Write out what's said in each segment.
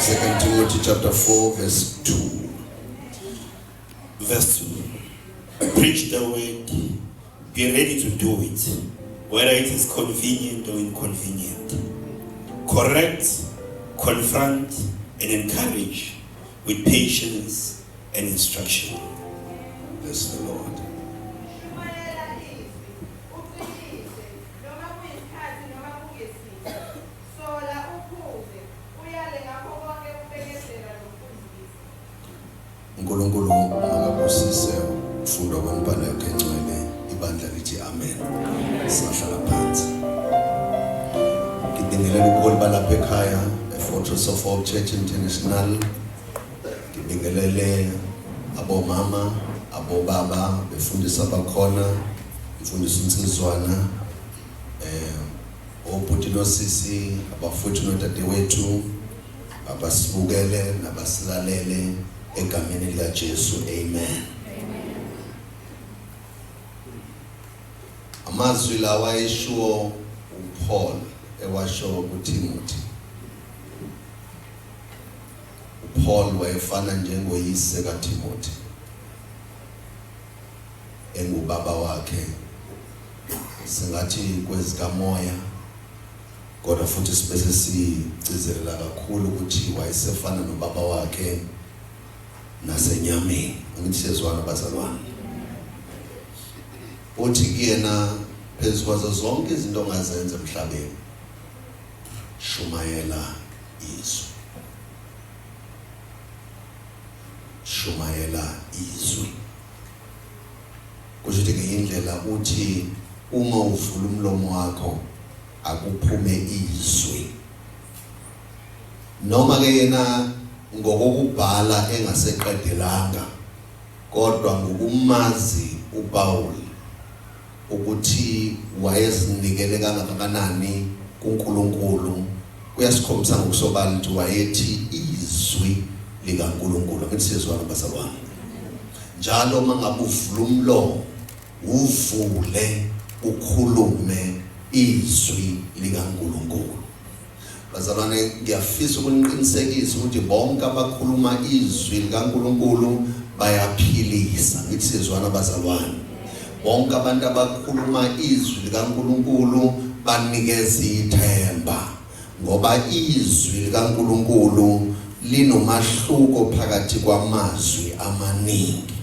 2 Timothy chapter 4 verse 2. Verse 2. Preach the word, be ready to do it, whether it is convenient or inconvenient. Correct, confront, and encourage with patience and instruction. Bless the Lord. uNkulunkulu makabusise ukufundwa kwempilo yakhe engcwele ibandla lithi amen. Sihlala phansi. Ngibingelela ukholo balapha ekhaya eFortress of Hope Church International. Ngibingelele abomama, abobaba befundisa bakhona, befundisa insizwana obhuti nosisi, abafowethu nodadewethu, abasibukele nabasilalele egameni likaJesu. Amen. Amazwi lawa ayeshiwo uPaul ewasho kuTimothy. uPaul wayefana njengoyise kaTimothy, engubaba wakhe, singathi kwezikamoya, kodwa futhi sibese sigcizelela kakhulu ukuthi wayesefana nobaba wakhe nasenyameni. Angithi sezwana bazalwane. Uthi kuyena phezu kwazo zonke izinto ongazenza emhlabeni, shumayela izwi. Shumayela izwi. Kusho ukuthi ngeyindlela uthi uma uvula umlomo wakho akuphume izwi. Noma ke yena ngokubhala engaseqedelanga, kodwa ngokumazi uPaul ukuthi wayezinikele kangakanani kuNkulunkulu, kuyasikhombisa ngokusobala ukuthi wayethi izwi likaNkulunkulu. Angithi sizwana bazalwane. Njalo mangabe uvula umlomo, uvule ukhulume izwi likaNkulunkulu. Bazalwane, ngiyafisa ukuniqinisekisa ukuthi bonke abakhuluma izwi likaNkulunkulu bayaphilisa. Ngithi sizwana bazalwane. Bonke abantu abakhuluma izwi likaNkulunkulu banikeza ithemba, ngoba izwi likaNkulunkulu linomahluko phakathi kwamazwi amaningi.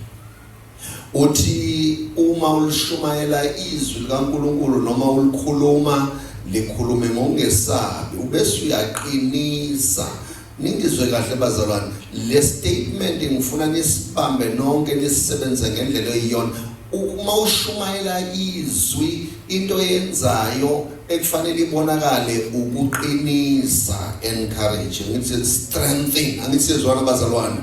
Uthi uma ulishumayela izwi likaNkulunkulu noma ulikhuluma, likhulume mongesabi, ubese uyaqinisa. Ningizwe kahle bazalwane, le statement ngifuna nisibambe nonke, nisisebenze ngendlela eyiyona. Uma ushumayela izwi, into yenzayo ekufanele ibonakale ukuqinisa, encourage, ngithi strengthen. Angithi sizwana bazalwane.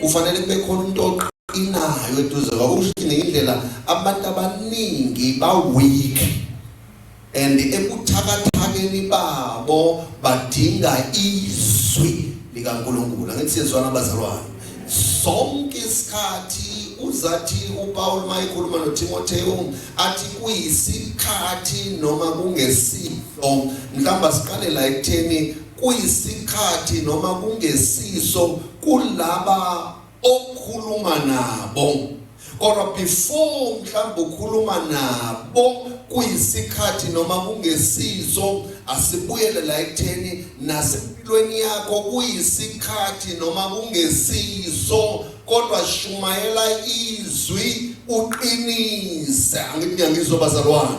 Kufanele kube khona into inayo eduze kwakho. Kusho ukuthi ngeyindlela abantu abaningi ba-weak, and ebuthakathakeni babo badinga izwi likaNkulunkulu. Angithi sizwana bazalwane. Sonke isikhathi uzathi uPaul mayikhuluma noTimotheo athi kuyisikhathi noma kungesifo. Mhlamba siqale la ekutheni kuyisikhathi noma kungesiso kulaba okhuluma nabo. Kodwa before mhlamba ukhuluma nabo kuyisikhathi noma kungesiso, asibuyele la ekutheni nasempilweni yakho kuyisikhathi noma kungesiso, kodwa shumayela izwi uqinise. Angithi ngiyangizwa bazalwane.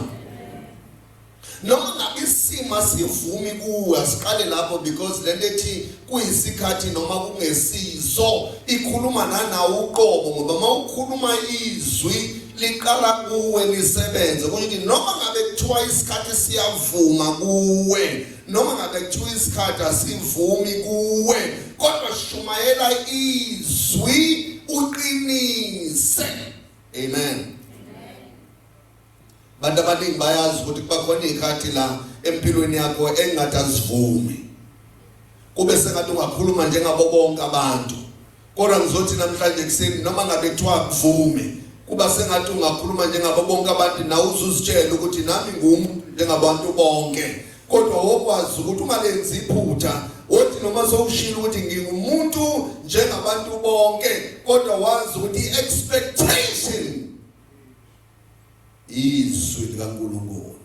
Noma ngabe isimo sivumi kuwe, asiqale lapho, because lento ethi kuyisikhathi noma kungesiso ikhuluma nanawe uqobo, ngoba mawukhuluma izwi liqala kuwe lisebenze. Ukuthi noma ngabe kuthiwa isikhathi siyavuma kuwe, noma ngabe kuthiwa isikhathi asivumi kuwe, kodwa shumayela izwi uqinise. Amen. Bantu abaningi bayazi ukuthi kubakhona ikhathi la empilweni yakho engathi azivumi, kube sengathi ungakhuluma njengabo bonke abantu. Kodwa ngizothi namhlanje kuseni noma ngabe kuthiwa kuvume, kuba sengathi ungakhuluma njengabo bonke abantu, nawe uzuzitshela ukuthi nami ngumuntu njengabantu bonke. Kodwa wokwazi ukuthi ungalenzi iphutha, othi noma sowushilo ukuthi ngingumuntu njengabantu bonke kodwa wazi ukuthi expectation izwi likaNkulunkulu.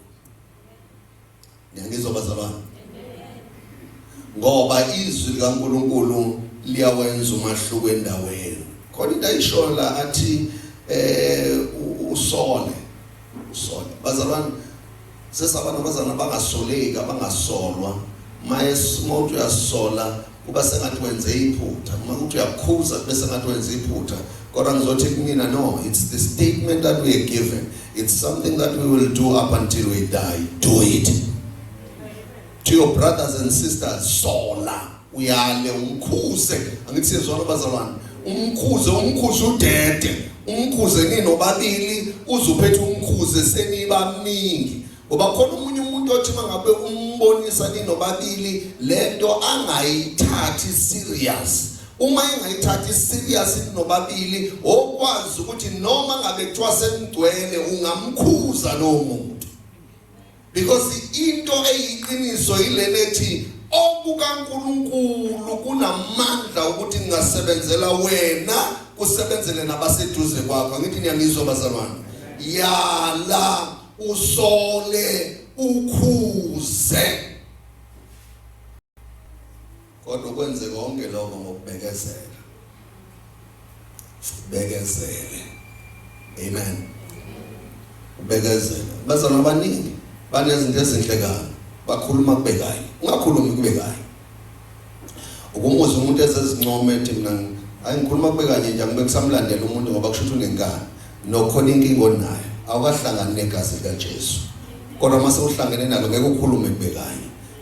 Ngiyangizwa bazalwane. Ngoba izwi likaNkulunkulu liyawenza umahluko endaweni. Khona into ayishola athi usole bazalwane sesabana bazana bangasoleki abangasolwa mawuthi uyasola kuba sengathi wenze iphutha mawuthi uyakhuza bese ngathi wenze iphutha kodwa ngizothi kumina no, it's the statement that we are given, it's something that we will do up until we die. Do it to your brothers and sisters. Sola uyale umkhuze angithi sizwana bazalwane umkhuze udede umkhuze ninobabili uzuphethe umkhuze senibaningi ngoba khona umunye umuntu othi mangabe umbonisa ninobabili lento angayithathi serious. Uma engayithathi serious ninobabili okwazi ukuthi noma ngabe kuthiwa semgcwele ungamkhuza lo muntu, because into eyiqiniso ilelethi okukaNkulunkulu kunamandla ukuthi ngingasebenzela wena kusebenzele nabaseduze kwakho. Angithi niyangizwa bazalwane. Yala usole ukhuze kodwa kwenze konke lokho ngokubekezela. Bekezele. Amen. Ubekezela. Bazalwane abaningi banezinto ezinhlekana bakhuluma kubekayo. Ungakhulumi kubekayo. Ukumuza umuntu esezincome ethi mina ayikhuluma kubekayo nje ngeke kusamlandela umuntu ngoba kusho ukuthi unenkani nokhona inkingo onayo awukahlangani negazi likaJesu. Kodwa mase uhlangene nalo ngeke ukhulume kubekayo.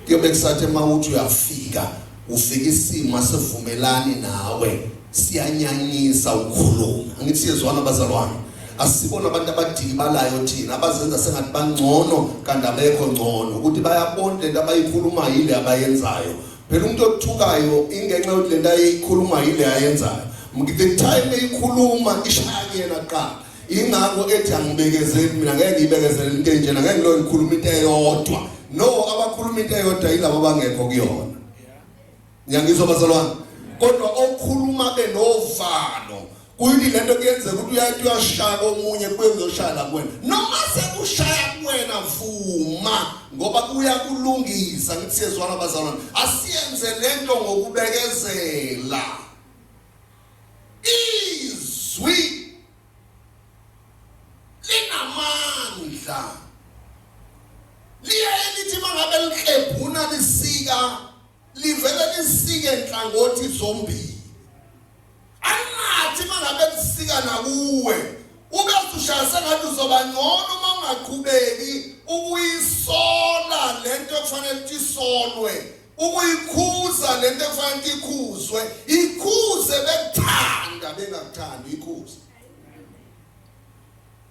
Kuyobe kusathi mawuthi uyafika ufika isimo asivumelani nawe siyanyanyisa ukukhuluma. Angithi sizwana bazalwane. Asibona abantu abadikibalayo thina abazenza sengathi bangcono kanti abekho ngcono ukuthi bayabona lento abayikhuluma yile abayenzayo. Phela umuntu othukayo ingenxa yokuthi lento ayikhuluma yile ayenzayo. The time eyikhuluma ishaya yena qala. Ingakho ethi angibekezeli mina ngeke ngibekezele into enjena ngeke ngilo ngikhuluma into eyodwa. No, abakhuluma into eyodwa yilabo abangekho kuyona. Ngiyangizwa bazalwane. Kodwa okhuluma benovalo kuyithi lento kuyenzeka ukuthi uyathi uyashaya omunye kuyenzoshaya kuwena noma sekushaya kuwena vuma ngoba kuya kulungisa. Ngithi sizwana bazalwane asiyenze lento ngokubekezela. Izwi linamandla lithi mangabe likhebhuna lisika livele lisike enhlangothi zombili. Angathi mangabe lisika nakuwe ubasushaya sengathi uzoba ngcono uma ungaqhubeki ukuyisola lento ekufanele ukuthi isolwe, ukuyikhuza lento ekufanele ukuthi ikhuzwe. Ikhuze bekuthanda bengakuthandi ikhuze.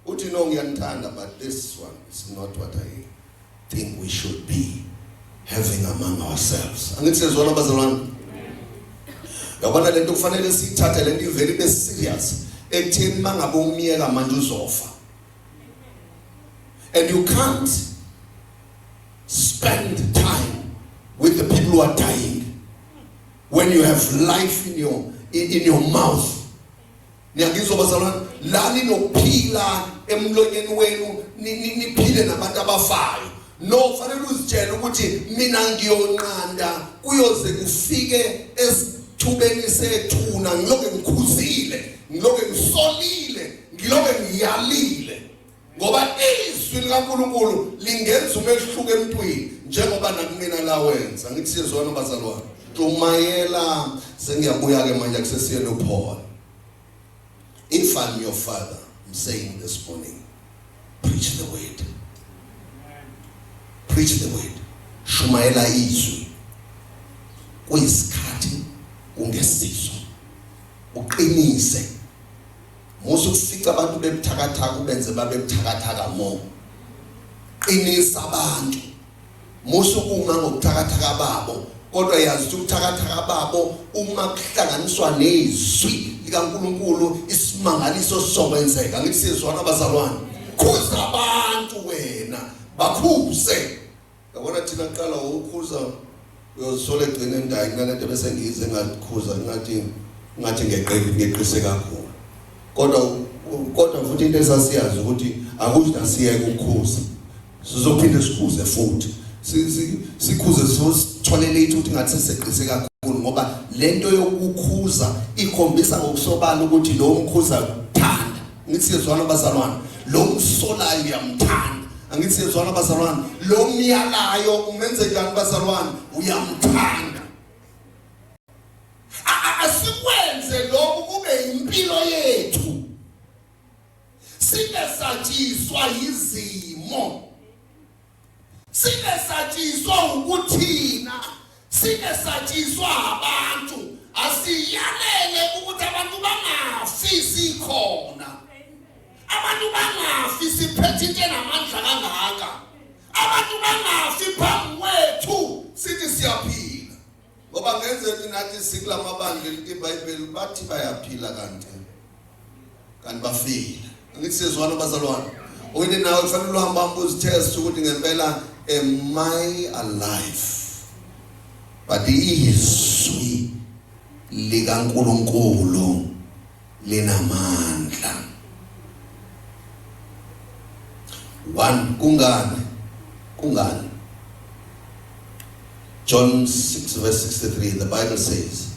Uthi no ngiyanithanda but this one is not what I think we should be having among ourselves. Angithi sizwana bazalwane. Yabona lento kufanele siyithathe lento iveli be serious ekutheni mangabe umiyeka manje uzofa. And you can't spend time with the people who are dying when you have life in your mouth. Niyangizwa bazalwane lani nophila emlonyeni wenu niphile nabantu abafayo. No, kufanele uzitshela ukuthi mina ngiyonqanda kuyoze kufike esithubeni sethuna ngiloke ngikhuzile ngiloke ngisolile ngiloke ngiyalile ngoba izwi likaNkulunkulu lingenza umehluko emntwini njengoba nakumina la wenza. Ngithi sizwana bazalwane Tumayela sengiyabuya ke manje kusesiyena uPaul. If I'm your father, I'm saying this morning, preach the word. Preach the word. Shumayela izwi. Kuyisikhathi ungesizwe. Uqinise. Musu kufika abantu bebuthakathaka ubenze babe buthakathaka mo. Qinisa abantu. Musu kuma ngobuthakathaka babo. Kodwa yazi ukuthi ubuthakathaka babo uma kuhlanganiswa nezwi likaNkulunkulu isimangaliso sokwenzeka. Ngithi sizwana abazalwane. Khuza abantu wena. Bakhuze. Yabona thina qala ukukhuza uyosole egcine ndayi kunalento bese ngize ngakhuza ngathi ngeqise kakhulu. Kodwa futhi into esasiyazi ukuthi akuthi asiyeke ukukhuza. Sizophinde sikhuze futhi. Sikhuze sithole late ukuthi ngathi seseqise kakhulu ngoba lento yokukhuza ikhombisa ngokusobala ukuthi lo mkhuza uthanda. Ngithi siyezwana bazalwane, lo msolayo uyamthanda. Angithi siyezwana bazalwane, lo myalayo umenze njani bazalwane, uyamthanda. Asikwenze lokhu kube impilo yethu. Singesatshiswa izimo. Singesatshiswa ukuthina. Singesatshiswa abantu. Asiyalele ukuthi abantu bangafisi khona. Abantu bangafi siphethe into enamandla kangaka. Abantu bangafi phambi kwethu sithi siyaphila. Ngoba ngenzeni nathi sikulamabandla iBhayibheli bathi bayaphila kanti bafile. Ngithi sezwana bazalwane. Oyini nawe kufanele uhamba umbuzo test ukuthi ngempela am I alive? But izwi likaNkulunkulu linamandla. Kungani? John 6 verse 63, the Bible says,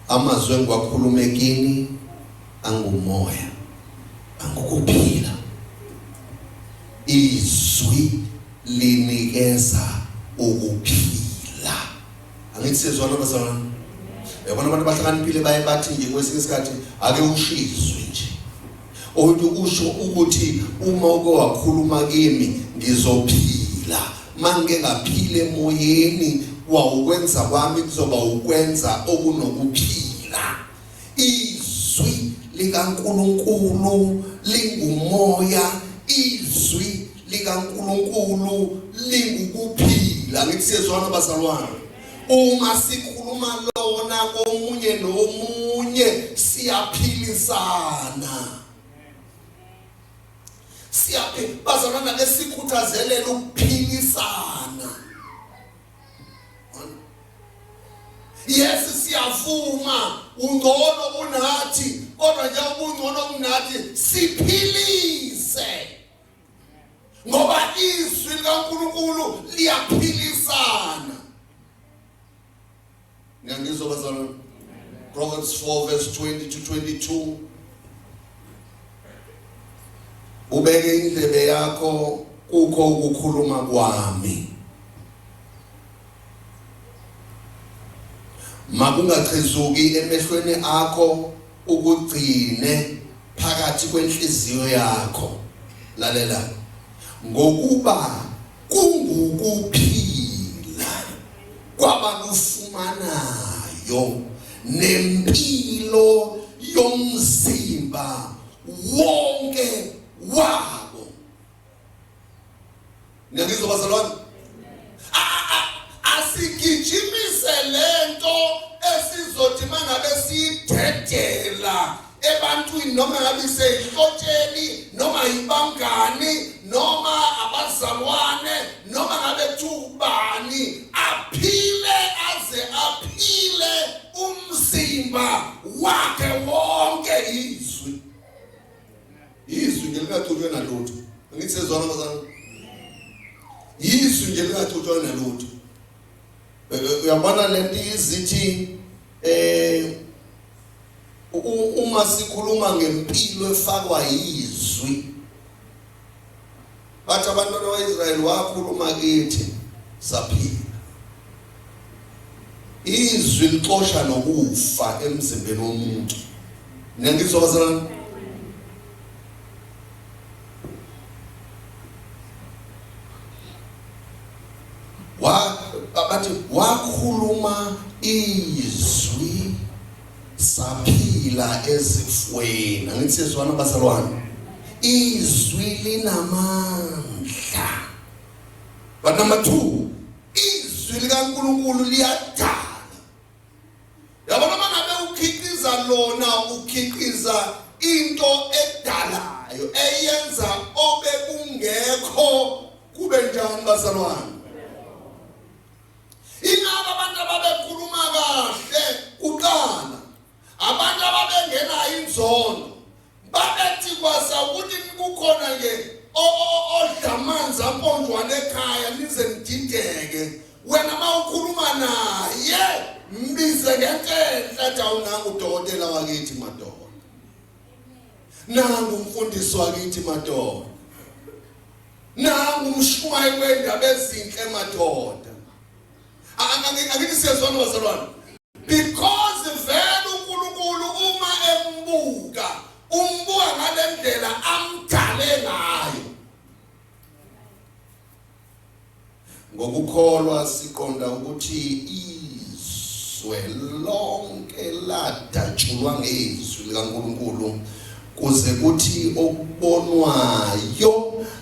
amazwi engiwakhuluma kini angumoya, angukuphila. Izwi linikeza ukuphila. Angithi sezwana bazalwane. Yabona abantu bahlakaniphile baye bathi nje kwesinye isikhathi ake ushizwe nje. Usho ukuthi uma uke wakhuluma kimi ngizophila. Mange ngaphile emoyeni wawukwenza kwami kuzoba ukwenza okunokuphila. Izwi likaNkulunkulu lingumoya, izwi likaNkulunkulu lingukuphila. Ngithi siyezwana bazalwane. Uma sikhuluma lona komunye nomunye siyaphilisana. Bazalwane lesikhuthazele ukuphilisana. Yes siyavuma ungcono unathi kodwa nje ubungcono kunathi siphilise. Ngoba izwi likaNkulunkulu liyaphilisana. Ngiyangizwa bazalwane. Proverbs 4 verse 20 to 22. Ubeke indlebe yakho kukho ukukhuluma kwami. Makungachezuki emehlweni akho ukugcine phakathi kwenhliziyo yakho. Lalela. Ngokuba kungukuphila kwabalufumanayo nempilo yomzimba wonke wabo. Ngiyangizwa bazalwane. Asigijimise lento esizothi mangabe sidedela ebantwini noma ngabe sehlotsheni noma ibangani noma abazalwane noma ngabe thubani aphile aze aphile umzimba wakhe wonke. Izwi nje lingathutshwe nalutho. Ngithi sezwana bazalwane. Izwi nje lingathutshwe nalutho. Uyabona lento izithi uma sikhuluma ngempilo efakwa izwi. Bathi abantwana baIsrael wakhuluma kithi saphila. Izwi lixosha nokufa emzimbeni womuntu. Ngiyangizwa bazalwane. Bathi wakhuluma izwi saphila ezifweni. Angithi sezwana bazalwane. Izwi linamandla. But number 2, izwi likaNkulunkulu liyadala. Yabona mangabe ukhiqiza lona ukhiqiza into edalayo eyenza obe kungekho kube njani bazalwane. kahle kuqala abantu ababengenayo inzondo babethi kwasa ukuthi kukhona nje odlamanzi amponjwana ekhaya nize nidideke wena mawukhuluma naye mbize ngenhlanhla athi awunanga udokotela wakithi madoda nangu umfundisi wakithi madoda nangu umshumayeli wendaba ezinhle madoda angithi siyazwana bazalwane because vele uNkulunkulu uma umbuka ngale ndlela amdale ngayo ngokukholwa siqonda ukuthi izwe lonke ladatshulwa ngezwi likaNkulunkulu kuze kuthi okubonwayo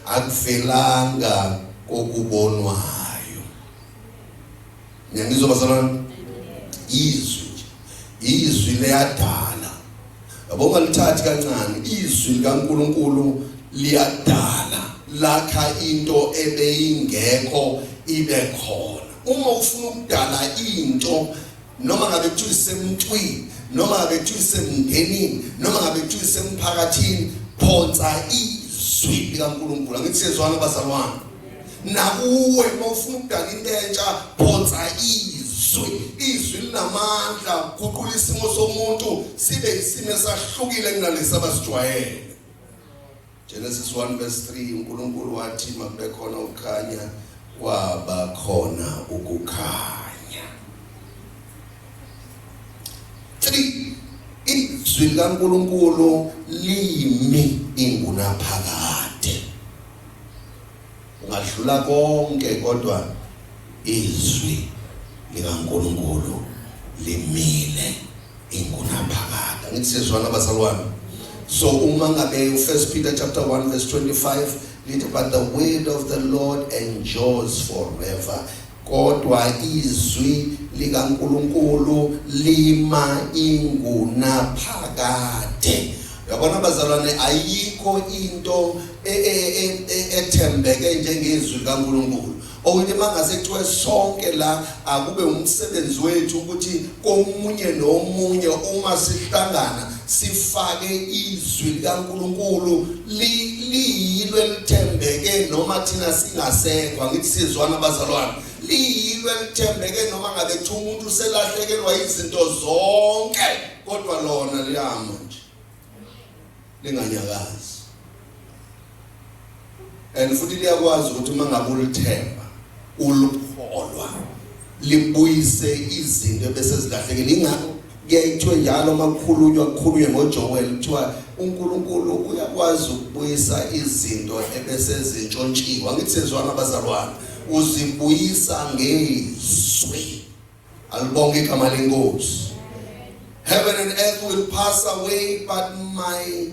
akuvelanga kokubonwayo. Ngiyangizwa bazalwane, izwi liyadala. Yabo ngalithathi kancane, izwi likaNkulunkulu liyadala, lakha into ebeyingekho ibe khona. Uma ufuna ukudala into noma ngabe kuthiwa isemntwini noma ngabe kuthiwa isemndenini noma ngabe kuthiwa isemphakathini, phonsa izwi likaNkulunkulu. Angithi siyezwana bazalwane? Nakuwe uma ufuna ukudala into entsha, phonsa izwi linamandla guqula isimo somuntu sibe isimo esahlukile kunalesi abasijwayele. Genesis 1:3 uNkulunkulu wathi makube khona ukukhanya, kwaba khona ukukhanya. 3 izwi likaNkulunkulu limi ingunaphakade. Ungadlula konke kodwa izwi likaNkulunkulu limile ingunaphakade. Angithi siyezwana bazalwane? So uma ngabe 1 Peter chapter 1:25 lithi but the word of the Lord endures forever. Kodwa izwi likaNkulunkulu lima ingunaphakade. Yabona bazalwane, ayikho into ethembeke njengezwi likaNkulunkulu. Okunye mangase kuthiwe sonke la akube umsebenzi wethu ukuthi komunye nomunye uma sihlangana sifake izwi likaNkulunkulu liyilo elithembeke noma thina singasekho. Angithi sizwana bazalwane, liyilo elithembeke noma ngabe kuthiwa umuntu uselahlekelwa izinto zonke kodwa lona liyama nje linganyakazi. And futhi liyakwazi ukuthi uma ngabe ulithemba ulukholwa libuyise izinto bese zilahlekile. Ingakho kuyayithiwa njalo makukhulunywa ngoJoel kuthiwa uNkulunkulu uyakwazi ukubuyisa izinto ebese zintshontshiwe. Angithi sezwana bazalwane, uzibuyisa ngezwi. Alibonke igama lenkosi. Heaven and earth will pass away but my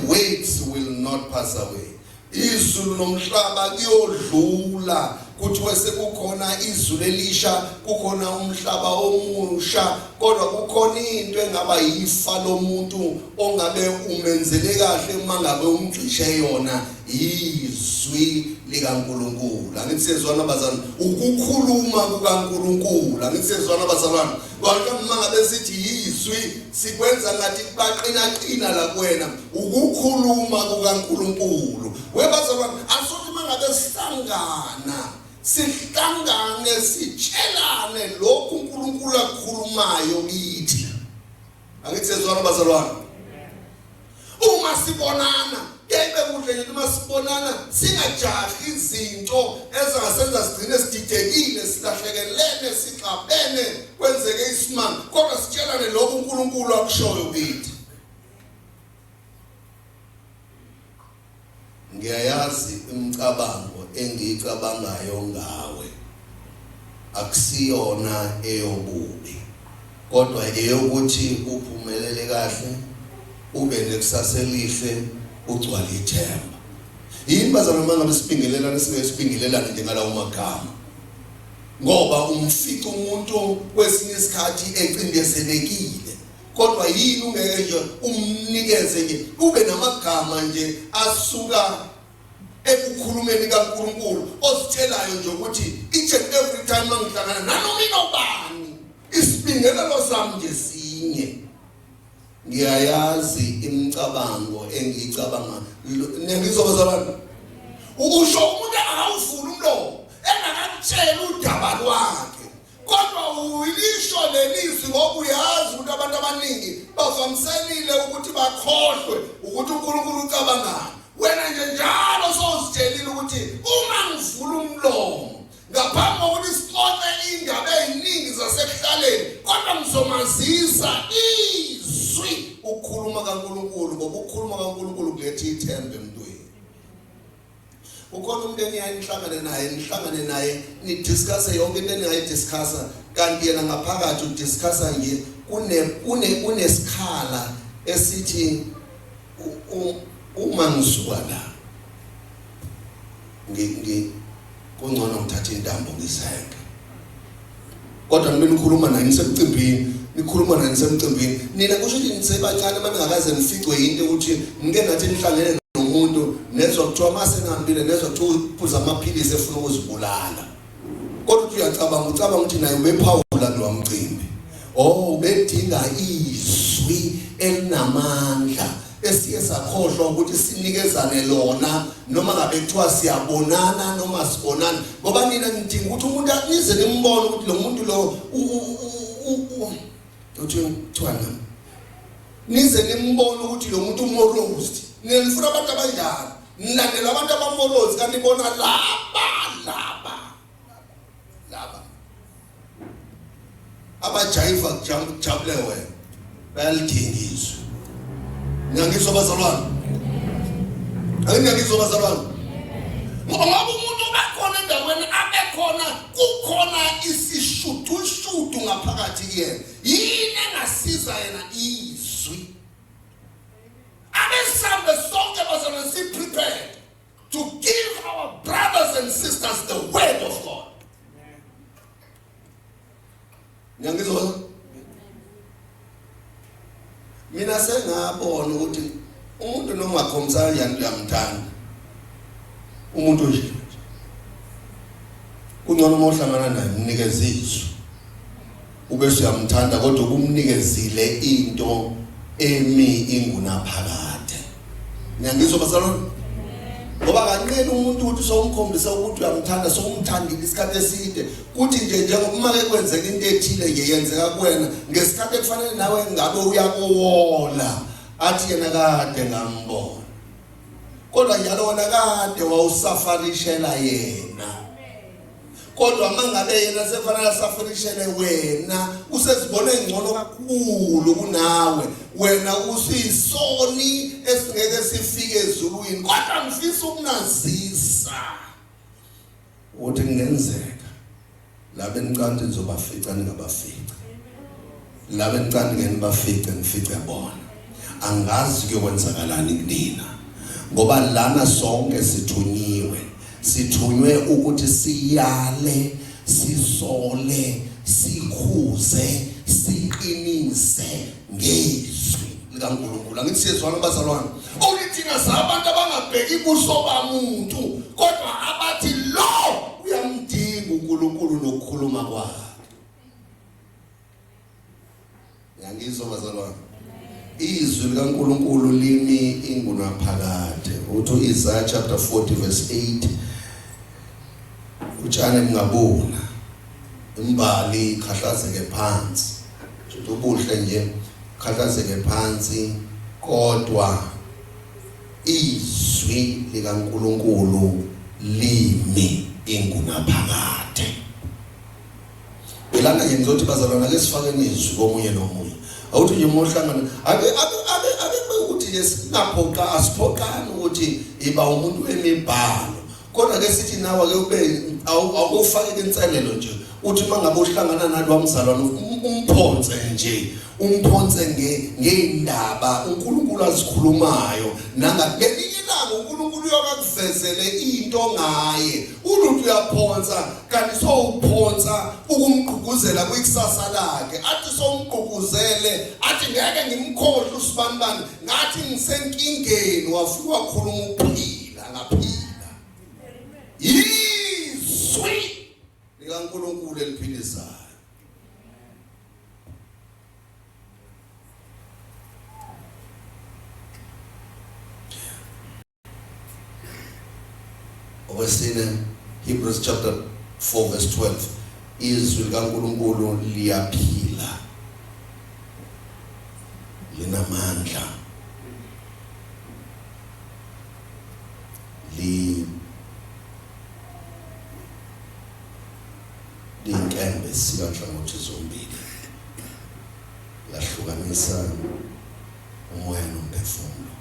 words will not pass away. Izulu nomhlaba kuyodlula, kuthiwe sekukhona izulu elisha, kukhona umhlaba omusha, kodwa kukhona into engaba yifa lomuntu ongabe umenzele kahle uma ngabe umcishe yona, izwi likaNkulunkulu. Angithi sezwana bazalwane, ukukhuluma kukaNkulunkulu. Angithi sezwana bazalwane, kodwa uma ngabe sithi izwi sikwenza ngathi baqina la kuwena, ukukhuluma kukaNkulunkulu. Webazalwane, asothi uma ngabe sihlangane sitshelane lokhu uNkulunkulu akukhulumayo kithi. Angithi sezwana bazalwane, uma sibonana kebe kuhle nje uma sibonana singajahi izinto ezingasenza sigcine sididekile, silahlekelene, sixabene, kwenzeke isimanga, kodwa sitshelane lokhu uNkulunkulu akushoyo kithi. Ngiyayazi imicabango engiyicabangayo ngawe akusiyona eyobubi, kodwa eyokuthi uphumelele kahle, ube nekusasa elihle, ugcwale ithemba. Yini bazalwane mangabe sibingelelana sibingelelana njengalawo magama? Ngoba umfica umuntu kwesinye isikhathi ecindezelekile, kodwa yini ungeke nje umnikeze nje ube namagama nje asuka ekukhulumeni kaNkulunkulu ositshelayo nje ukuthi each and every time mangihlangana nanoma inobani isibingelelo sami nje sinye ngiyayazi imicabango engicabanga nengizoba zabantu ukusho umuntu akawufuna umlomo engakatshela udaba lwakhe kodwa uyilisho lelizwi ngoba uyazi ukuthi abantu abaningi bavamselile ukuthi bakhohlwe ukuthi uNkulunkulu ucabangani wena nje njalo sozitshelile ukuthi uma ngivula umlomo ngaphambi kokuthi sixoxe indaba eziningi zasekuhlaleni kodwa ngizomazisa izwi ukukhuluma kaNkulunkulu ngoba ukukhuluma kaNkulunkulu kuletha ithemba emntwini. Ukhona umuntu nihlangane naye nidiscuss yonke into eningayidiscussa kanti yena ngaphakathi udiscussa nje kunesikhala esithi uma ngisuka la kungcono ngithathe intambo ngiseke kodwa nibe nikhuluma naye nisemcimbini nina kusho ukuthi nisebancane maningakaze nificwe into ukuthi ngike ngathi nihlangene nomuntu nezwa kuthiwa mase ngihambile nezwa kuthiwa uphuza amaphilisi efuna ukuzibulala kodwa ucabanga ukuthi naye ubephawula lo mcimbi ubedinga izwi elinamandla esiye sakhohlwa ukuthi sinikezane lona noma ngabe kuthiwa siyabonana noma sibonana ngoba nina ngidinga ukuthi umuntu anize nimbone ukuthi lo muntu lo uthwana nize nimbone ukuthi lo muntu umorozi nifuna abantu abanjani nilandela abantu abamorozi kanti bona laba abajayiva kujabule wena bayalidingizwa ngiyangizwa bazalwane ngiyangizwa bazalwane ngoba umuntu ubekhona endaweni abekhona kukhona isishutushutu ngaphakathi kuyena yini engasiza yena izwi abesambe sonke bazalwane si prepared to give our brothers and sisters the word of God. Ngiyangizwa mina sengabona ukuthi umuntu noma khomsana uyamthanda umuntu nje kungcono mohlangana naye umnikeze izwi ubese uyamthanda kodwa ukumnikezile into emi ingunaphakade. Ngiyangizwa bazalwane ngoba kancane umuntu uthi somkhombisa ukuthi uyamthanda somthandile isikhathi eside kuthi nje njengoba make kwenzeka into ethile nje yenzeka kuwena ngesikhathi ekufanele nawe ngabe uyakuwola athi yena kade ngambona kodwa njalo wona kade wawusafarishela yena kodwa mangabe yena sefanele asafarishele wena usezibone ngcono kakhulu kunawe wena usisoni esingeke sifike ezulwini kodwa ngifisa ukunazisa ukuthi ngenzeka labe nicanti nizobafica ningabafica labe nicanti ngene bafice nifice bona angazi kuyokwenzakalani kunina ngoba lana sonke sithunywe ukuthi siyale sisole sikhuze siqinise ngezwi likaNkulunkulu. Angithi siyezwana bazalwane ulithina sabantu abangabheki ibuso bamuntu kodwa abathi lo uyamdinga uNkulunkulu nokukhuluma kwakhe. Yangizwa bazalwane izwi likaNkulunkulu limi ingunaphakade uthi Isaiah chapter 40 verse 8 utshane ngabona imbali khahlazeke phansi uthi ubuhle nje khahlazeke phansi kodwa izwi likaNkulunkulu limi ingunaphakade. Ilana nje ngizothi bazalwana ake sifake izwi komunye nomunye awuthi nje mohlangana ake ukuthi nje singaphoqa asiphoqani ukuthi iba umuntu emibhalo kodwa ke sithi nawe ake ube awufake inselelo nje uthi mangabe uhlangana nalwa mzalwane umphonse ngeindaba uNkulunkulu azikhulumayo nangakelinye ilanga uNkulunkulu uyokuvezele into ngaye umuntu uyaphonsa kanti uphonsa ukumgqugquzela kwikusasa lakhe athi somgqugquzele athi ngeke ngimkhohle usibanibani ngathi ngisenkingeni wafika wakhuluma ukuphila ngaphila izwi likaNkulunkulu eliphilisayo. Okwesine, Hebrews chapter 4 verse 12, izwi likaNkulunkulu liyaphila, linamandla, liyinkembe sikanhlangothi zombili, lahlukanisa umoya nomphefumulo.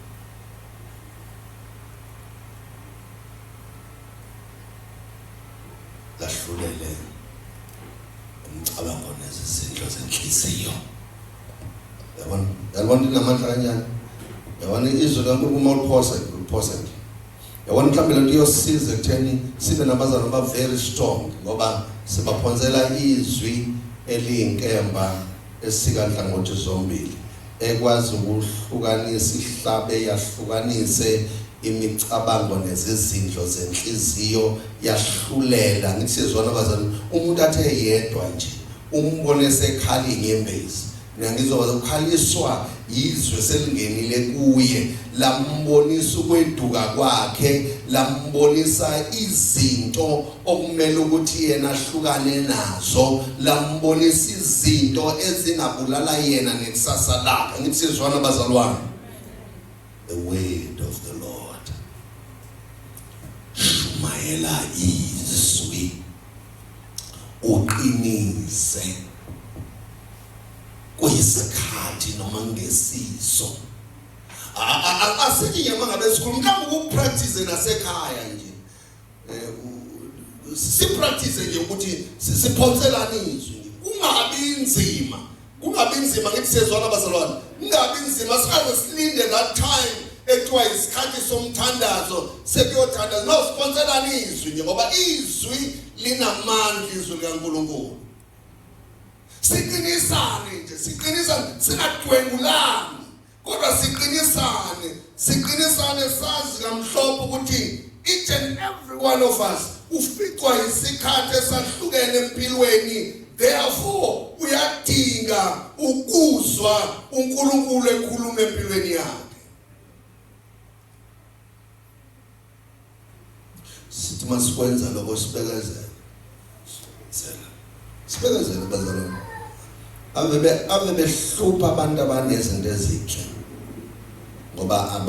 Lahlulele umcabango nezizindlo zenhliziyo. Yabona linamandla kanjani? Yabona izwi likaNkulunkulu uma uliphosa nje. Yabona mhlawumbe lento iyosiza ekutheni sibe nabazalwane aba very strong ngoba sibaphonsela izwi eliyinkemba esikanhlangothi zombili ekwazi ukuhlukanisa ihlabe yahlukanise imicabango nezizindlo zenhliziyo yahlulela. Ngithi sizwana abazalwane, umuntu athe yedwa nje umbone sekhala inyembezi, ngizokwazi ukukhaliswa izwe selingenile kuye, lambonisa ukweduka kwakhe, lambonisa izinto okumele ukuthi yena ahlukane nazo, lambonisa izinto ezingabulala yena nekusasa lakhe. Ngithi sizwana abazalwane, the word of the Lord. Shumayela izwi uqinise kuyisikhathi noma ngesizo. Asithi nje mangabe sikhuluma mhlawumbe ukupractice nasekhaya nje. Sipractice nje ukuthi siphonselane izwi. Kungabi nzima ngithi sezwana abazalwane. Kungabi nzima sikaze silinde that time ekuthiwa isikhathi somthandazo sekuyothandaza. No, siphonselane izwi nje ngoba izwi linamandla, izwi likaNkulunkulu. Siqinisane nje, singadwengulani, kodwa siqinisane sazi kamhlophe ukuthi each and every one of us uficwa isikhathi esahlukene empilweni. Therefore uyadinga ukuzwa uNkulunkulu ekhuluma empilweni yakhe. Sithi masikwenza lokho sibekezela abazalwane. Ave behlupha abantu abanezinto ezinhle ngoba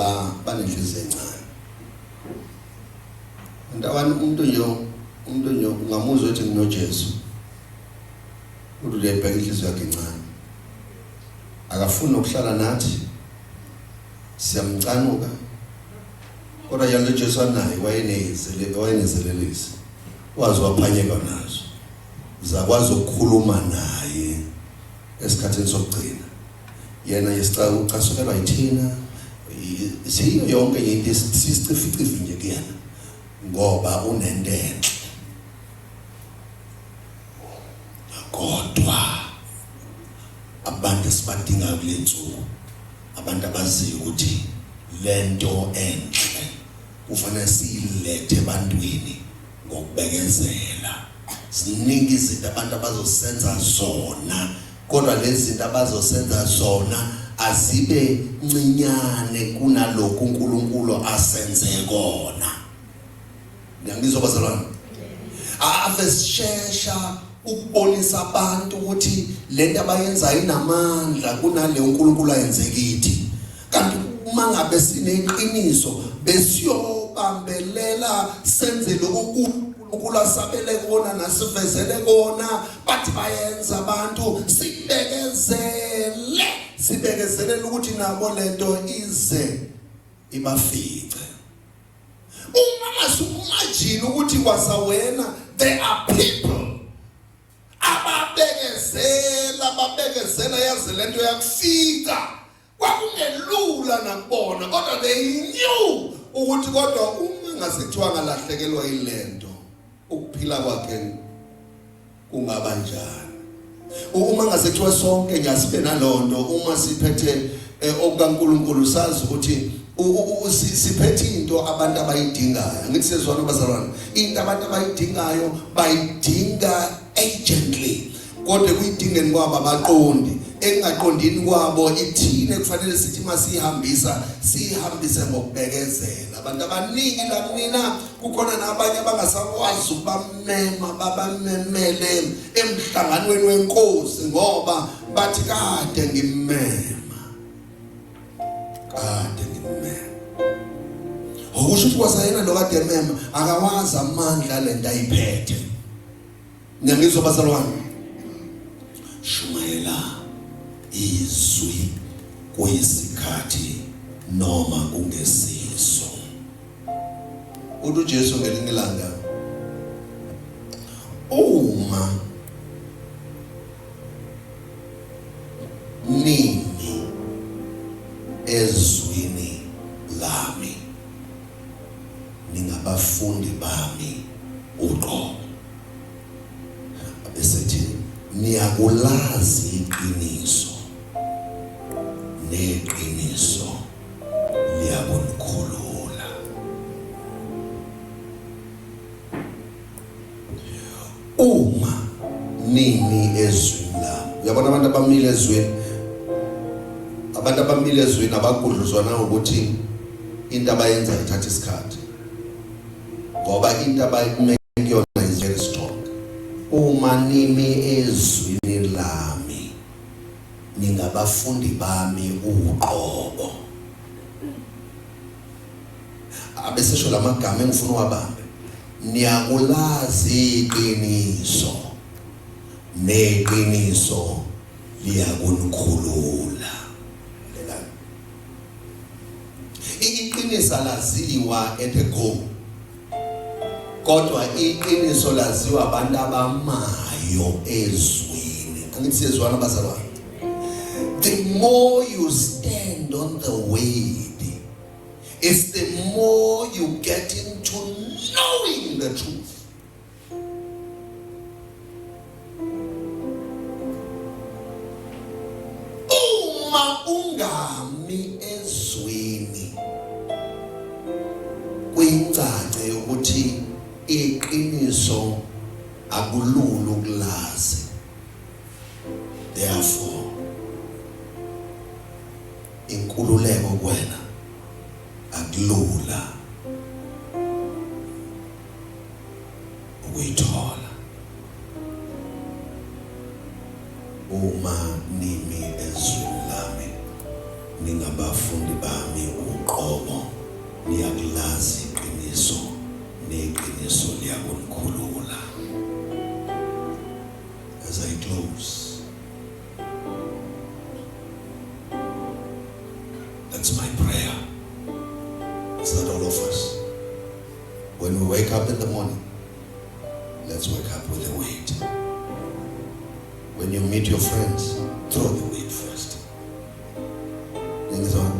banenhliziyo encane. Ndabani umuntu nje ungamuzwa ukuthi nginoJesu, uthi lebheka inhliziyo yakhe encane, akafuni ukuhlala nathi, siyamcanuka, kodwa yalo Jesu anaye wayenezelelisa, wazi waphanyeka nazo, zakwazi ukukhuluma naye esikhathini sokugcina. Yena yesicela ucasulelwa yithina, siyo yonke into sisifici nje kuyena ngoba unendenhle. Kodwa abantu sibadinga kulensuku, abantu abaziyo ukuthi lento enhle kufanele siyilethe ebantwini ngokubekezela. Siningi izinto abantu abazosenza zona, kodwa lezi zinto abazosenza zona azibe ncinyane kunalokho uNkulunkulu asenze kona. Ngiyangizwa bazalwane, ave sishesha ukubonisa abantu ukuthi lento abayenzayo inamandla kunale uNkulunkulu ayenze kithi. Kanti uma ngabe sineqiniso besiyobambelela senzele uNkulunkulu asabele kona nasivezele kona, bathi bayenza abantu sibekezelele ukuthi nabo lento ize ibafice. Uma masumajini ukuthi kwasawena there are people ababekezela yaze lento yakufika. Kwakungelula nakubona, kodwa they knew ukuthi kodwa uma ngasethiwa ngalahlekelwa ilento ukuphila kwakhe kungaba njani. Uma ngasethiwa sonke nyasibe nalonto, uma siphethe okukaNkulunkulu sazi ukuthi siphethe into abantu abayidingayo. Angithi sezwana bazalwane, into abantu abayidingayo bayidinga urgently, kodwa kuyidingeni kwabo abaqondi. Engaqondini kwabo ithine kufanele sithi masihambise ngokubekezela. Abantu abaningi la mina kukhona nabanye abangasakwazi ukubamema babamemele emhlanganweni wenkosi ngoba bathi kade ngimmema. Okusho ukuthi wasayena lo kade mema akawazi amandla lento ayiphethe. Ngiyangizwa bazalwane. Shumayela izwi kuyisikhathi noma kungesiso. uJesu ngelinye ilanga uma nini ezwini lami ningabafundi bami uqobo. Abesethi niyakulazi iqiniso neqiniso liyakunikhulula. Uma nini ezwini lami, uyabona abantu abamile ezwini, abantu abamile ezwini abagudluzwana ukuthi into abayenza ithatha isikhathi ngoba into abayikuyona is very strong. Uma nimi ezwini lami ningabafundi bami uqobo. Abesesho lamagama engifuna wabambe. Niyakulazi iqiniso neqiniso liyakunikhulula. Iqiniso laziwa at a go, kodwa iqiniso laziwa abantu abamayo ezwini. Angithi siyezwana bazalwane. The more you stand on the word, it's the more you get into knowing the truth. Uma ungami ezwini kuyincace ukuthi iqiniso akulula ukulazi. Therefore inkululeko kuwena akulula ukuyithola. Uma nimi ezwini lami ningabafundi bami uqobo, niyakulazi iqiniso neqiniso liyakunikhulula. As I close, that's my prayer. Is that all of us? When we wake up in the morning, let's wake up with a weight. When you meet your friends, throw the weight first. Ningizwa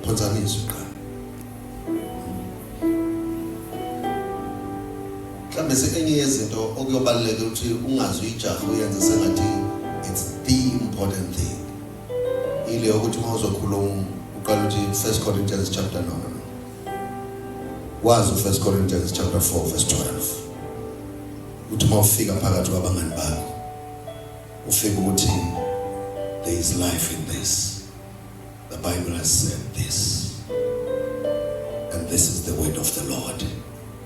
phonzanisa uqala. Mhlawumbe senye yezinto okuyobaleka ukuthi ungazi uyijaha uyenze sengathi it's the important thing. Ile ukuthi mawuzokhuluma uqala ukuthi 1 Corinthians chapter 9. Wazi 1 Corinthians chapter 4 verse 12. Uthi mawufika phakathi kwabangani bakho ufike ukuthi there is life in this. The Bible has said this, and this is the word of the Lord.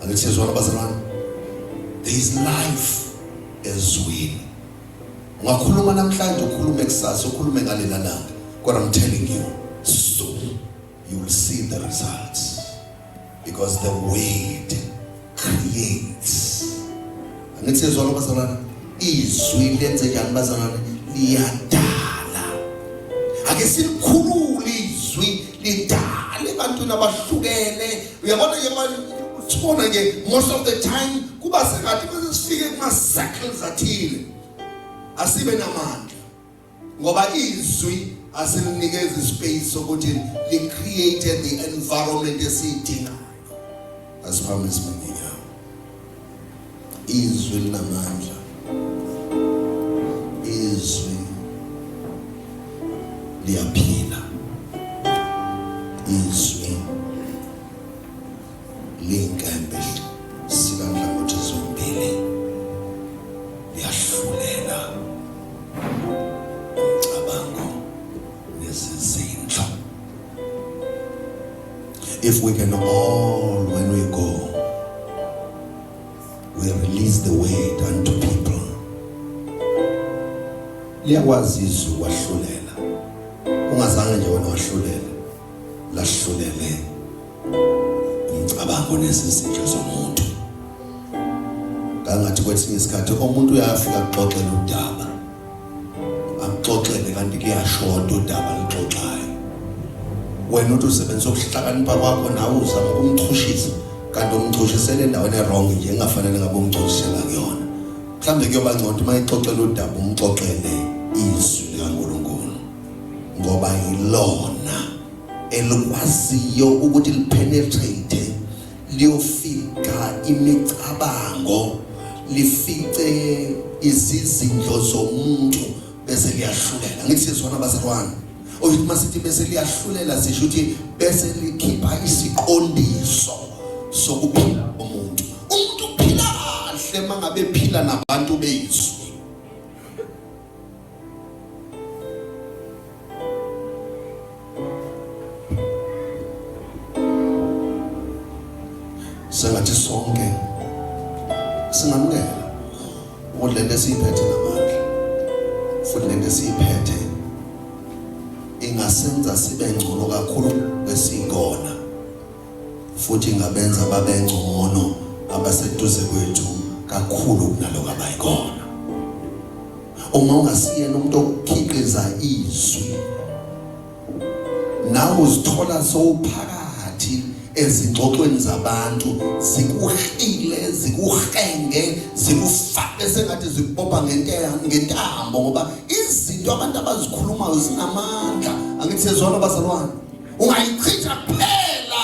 And it says, there is life ezwini. Ungakhuluma namhlanje ukhulume kusasa ukhulume ngalelalanga. But I'm telling you, soon you will see the results, because the word creates. And it says, izwi lenze njani bazalwane liyadala. Ake silikhulule izwi lidale abantu nabahlukene. Uyabona sibona nje most of the time kuba sengathi bese sifike kuma circles athile asibe namandla ngoba izwi asilinikeza ispace sokuthi li created the environment esiyidingayo. Asiphambise mina izwi linamandla. Izwi liyaphila. Izwi if we can all, when we go, we release the weight unto people. Liyakwazi izwi wahlulela. Ungazange nje wena wahlulela. Lahlulele umcabango nesizitho somuntu. Kangathi kwesinye isikhathi umuntu uyafika kuxoxela udaba. Akuxoxele kanti kuyashonda udaba lixoxayo. Wena uthi usebenzisa ukuhlakanipha kwakho nawe uzama ukumchushisa kanti umchushisele endaweni wrong nje engafanele ngabe umchushela kuyona. Mhlambe kuyoba ngcono uma ixoxela udaba umxoxele izwi likaNkulunkulu ngoba yilona elikwaziyo ukuthi lipenetrate liyofika imicabango lifice izizindlo zomuntu bese liyahlulela. Ngithi sizona bazalwane oyithi masithi bese liyahlulela sisho ukuthi bese likhipha isiqondiso sokuphila komuntu. Umuntu uphila kahle mangabe ephila nabantu bezwi. Sengathi sonke singamukela ukuthi lento esiyiphethe namandla futhi lento esiyiphethe ingasenza sibe ngcono kakhulu besikona futhi ingabenza babe ngcono abaseduze kwethu kakhulu kunaloko abayikona. Uma ungasiyena umuntu okukhiqiza izwi nawe uzithola sowuphakathi ezingxoxweni zabantu zikuhile zikuhenge zikufake sengathi zikubopha ngentambo ngoba izinto abantu abazikhulumayo zinamandla. Angithi sezona bazalwane ungayichitha phela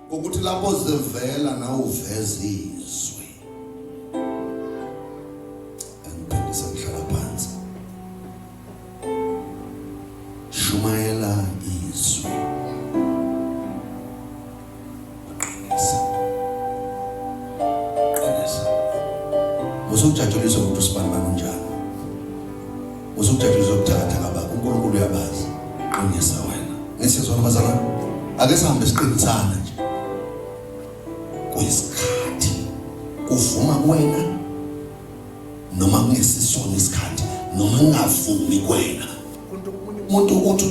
ngokuthi lapho zivela nawe uveze izwi. Angiphendisa ngihlala phansi shumayela izwi. Usukujatshulisa ukuthi usibani banjani. Usukujatshulisa ukuthakatha ngaba uNkulunkulu uyabazi. Qinisa wena. Nisizona bazalwane. Ake sihambe siqinisana nje. Kuyisikhathi kuvuma kuwena noma kungesisona isikhathi noma ungavumi kuwena. Umuntu uthi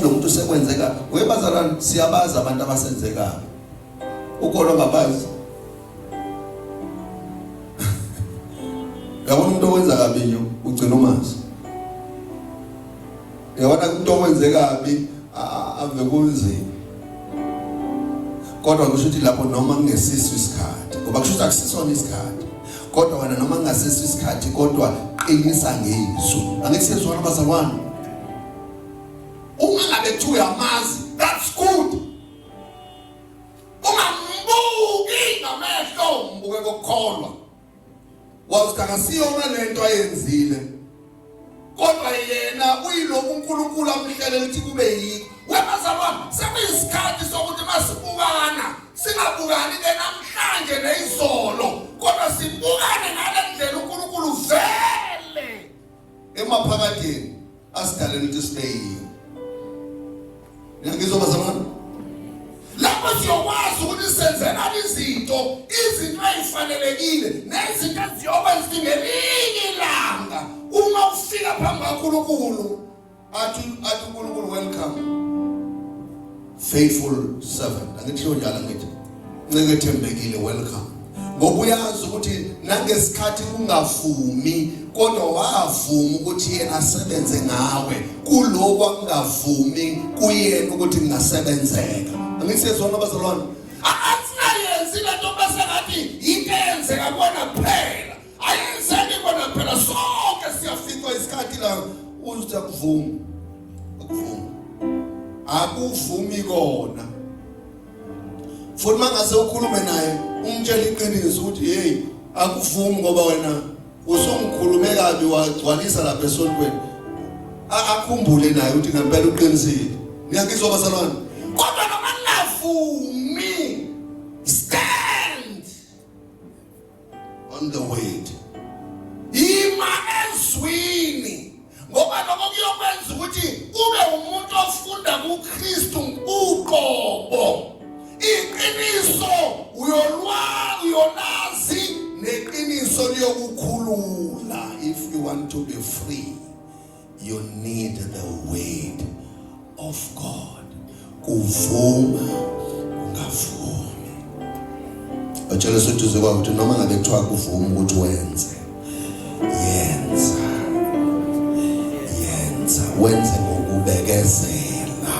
lo muntu sekwenzeka webazalwane siyabaza abantu abasenzeka. Ukolo ngabazi. Yabona umuntu owenza kabi nje ugcina umazi. Yabona umuntu owenze kabi ave kunzima. Kodwa kusho ukuthi lapho noma kungesiso isikhathi ngoba kusho ukuthi akusisona isikhathi. Kodwa wena noma kungasiso isikhathi kodwa qinisa ngezwi. Angithi sizona bazalwane. Uma ngabe kuthiwa uyamazi that's good. Ungambuki ngamehlo mbuke kokukholwa. Wawusikanga siyona lento ayenzile kodwa yena uyiloko uNkulunkulu amhlelela ukuthi kube yiko. Webazalwane sekuyisikhathi sokuthi masibukana singabukani ke namhlanje nezolo kodwa sibukane ngalendlela uNkulunkulu vele emaphakatheni asidalele ukuthi sibe yiyo. Ngiyangizwa bazalwane lapho siyokwazi ukuthi senzela izinto ezifanelekile nezinto eziyokwenza ngelinye ilanga uma ufika phambi kaNkulunkulu athi uNkulunkulu welcome faithful servant. Angitsho njalo ngithi ncekethembekile welcome ngoba uyazi ukuthi nangesikhathi kungavumi kodwa wavuma ukuthi yena asebenze ngawe kuloko akungavumi kuyena ukuthi ngingasebenzeka. Angithi sezona bazalwane asinayenzi lento basengathi intenzeka kona kuphela ayenzeki kona kuphela sonke siyafika isikhathi la uthi akuvumi akuvumi kona futhi mangase ukhulume naye umtshela iqiniso ukuthi hey akuvumi ngoba wena usongikhulume kabi wagcwalisa lapha esontweni akhumbule naye ukuthi ngempela uqinisile. Ngiyakizwa bazalwane kodwa noma ngavumi stand on the weight ima ezwini ngoba lokho kuyokwenza ukuthi ube umuntu ofunda kuKristu uqobo. Iqiniso uyolazi neqiniso liyokukhulula. If you want to be free, you need the word of God. Kuvuma ungavumi. Batshela sothi uzokwa ukuthi noma ngabe kuthiwa kuvuma ukuthi wenze. Wenze ngokubekezela.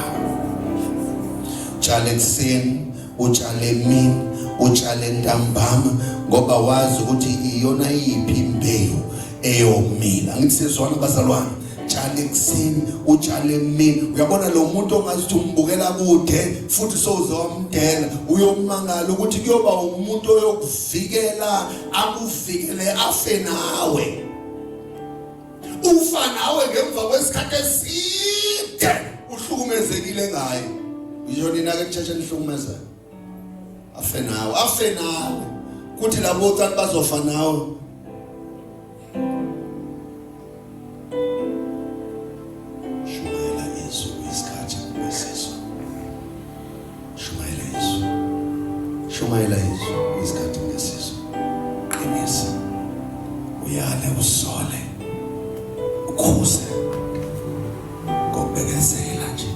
Utshale ekuseni, utshale emini, utshale ntambama ngoba wazi ukuthi iyona yiphi imbewu eyomila. Angithi sizwana bazalwane. Utshale ekuseni, utshale emini. Uyabona lo muntu ongazithi umbukela kude futhi sowuzomdela uyomangala ukuthi kuyoba umuntu oyokuvikela akuvikele afe nawe. Ufa nawe ngemva kwesikhathi eside uhlukumezekile ngaye. Yisho nina ke church lihlukumeza. Afe nawe. Kuthi labo uthanda bazofa nawe. Shumayela izwi isikhathi kwesizwe. Shumayela izwi isikhathi kwesizwe. Qinisa. Uyale usole. Ukhuze ngokubekezela nje.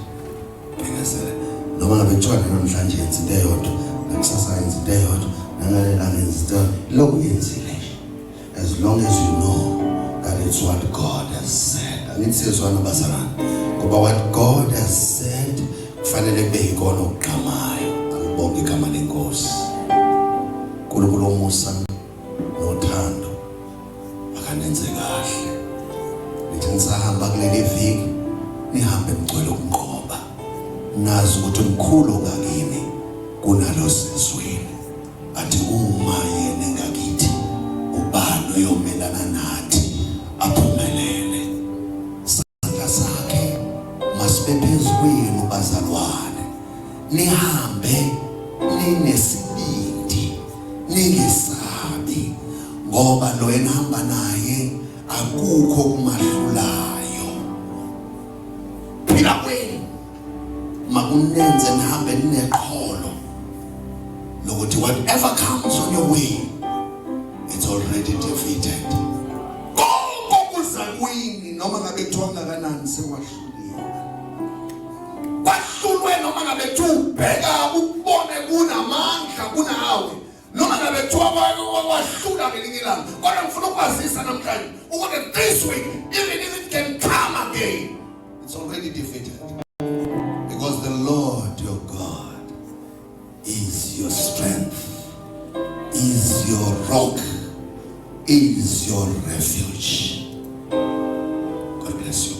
Bekezela noma ngabe kuthiwa namhlanje yenza into eyodwa nakusasa yenza into eyodwa nangalela yenza into lokhu yenzile. As long as you know that it's what God has said. Angithi sizwana bazalwane ngoba what God has said kufanele kube yikona okuqhamayo. Angibonge igama lenkosi. Nkulunkulu omusa nothando akanenze kahle. Nisahamba kuleli viki nihambe mgcwele ukunqoba nazi ukuthi umkhulu ngakini kunalo sezweni athi uma yena ngakithi ubani uyomelana nathi aphumelele sandla sakhe masibephezweni bazalwane nihambe ninesibindi ningesabi ngoba lo enihamba naye akukho kumahlulayo. Phila kwenu makunenze nihambe nineqholo lokuthi whatever comes on your way it's already defeated. Konke kuza kwini noma ngabe kuthiwa ngakanani sekwahlulile. Kwahlulwe noma ngabe kuthiwa ubheka ubone kunamandla kunawe. Noma ngabe kuthiwa wahlula ngelinye ilanga. Kodwa ngifuna ukwazisa namhlanje ukuthi this week, even if it can come again, it's already defeated. Because the Lord your God is your strength, is your rock, is your refuge. God bless you.